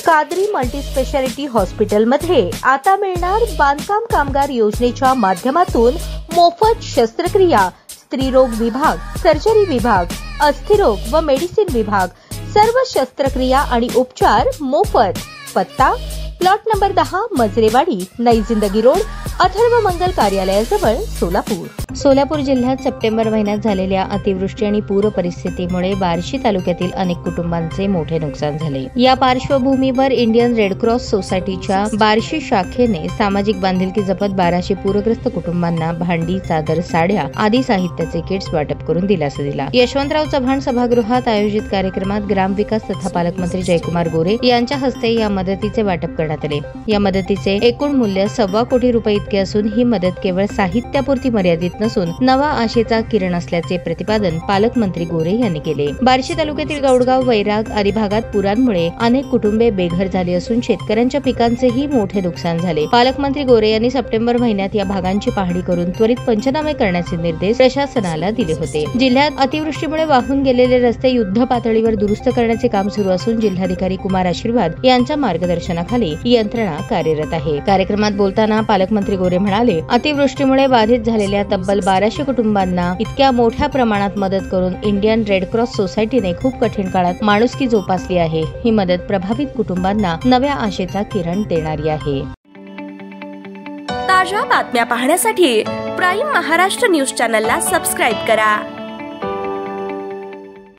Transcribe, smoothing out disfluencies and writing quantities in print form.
Qadri multispeciality हॉस्पिटलमध्ये आता मिळणार बांधकाम कामगार योजनेच्या माध्यमातून मोफत शस्त्रक्रिया, स्त्रीरोग विभाग, सर्जरी विभाग, अस्थिरोग व मेडिसिन विभाग, सर्व शस्त्रक्रिया आणि उपचार मोफत। पत्ता प्लॉट नंबर 10, मजरेवाडी, नई जिंदगी रोड, अथर्व मंगल कार्यालयाजवळ, सोलापूर। सोलापूर जिल्ह्यात सप्टेंबर महिन्यात झालेल्या अतिवृष्टी आणि पूर परिस्थितीमुळे बार्शी तालुक्यातील अनेक कुटुंबांचे मोठे नुकसान झाले। या पार्श्वभूमीवर इंडियन रेड क्रॉस सोसायटीच्या बार्शी शाखेने सामाजिक बांधिलकी जपत 1200 पूरग्रस्त कुटुंबांना भांडी, चादर, साड्या आदी साहित्याचे किट्स वाटप करून दिलासा दिला। यशवंतराव चव्हाण सभागृहात आयोजित कार्यक्रमात ग्रामविकास तथा पालकमंत्री जयकुमार गोरे यांच्या हस्ते या मदतीचे वाटप करण्यात आले। या मदतीचे एकूण मूल्य 1.25 कोटी रुपये इतके असून ही मदत केवळ साहित्यापुरती मर्यादित नसून नवा आशेचा किरण असल्याचे प्रतिपादन पालकमंत्री गोरे यांनी केले। बार्शी तालुक्यातील गौडगाव, वैराग आदी भागात पुरांमुळे अनेक कुटुंबे बेघर झाली असून शेतकऱ्यांच्या पिकांचेही मोठे नुकसान झाले। पालकमंत्री गोरे यांनी सप्टेंबर महिन्यात या भागांची पाहणी करून त्वरित पंचनामे करण्याचे निर्देश प्रशासनाला दिले होते। जिल्ह्यात अतिवृष्टीमुळे वाहून गेलेले रस्ते युद्ध पातळीवर दुरुस्त करण्याचे काम सुरू असून जिल्हाधिकारी कुमार आशीर्वाद यांच्या मार्गदर्शनाखाली यंत्रणा कार्यरत आहे। कार्यक्रमात बोलताना पालकमंत्री गोरे म्हणाले, अतिवृष्टीमुळे बाधित झालेल्या तब्बल 1200 कुटुंबांना इतक्या मोठ्या प्रमाणात मदत करून इंडियन रेड क्रॉस सोसायटीने खूप कठीण काळात माणुसकी जोपासली आहे। ही मदत प्रभावित कुटुंबांना नव्या आशेचा किरण देणारी आहे। ताज्या बातम्या पाहण्यासाठी प्राईम महाराष्ट्र न्यूज चॅनलला सबस्क्राईब करा।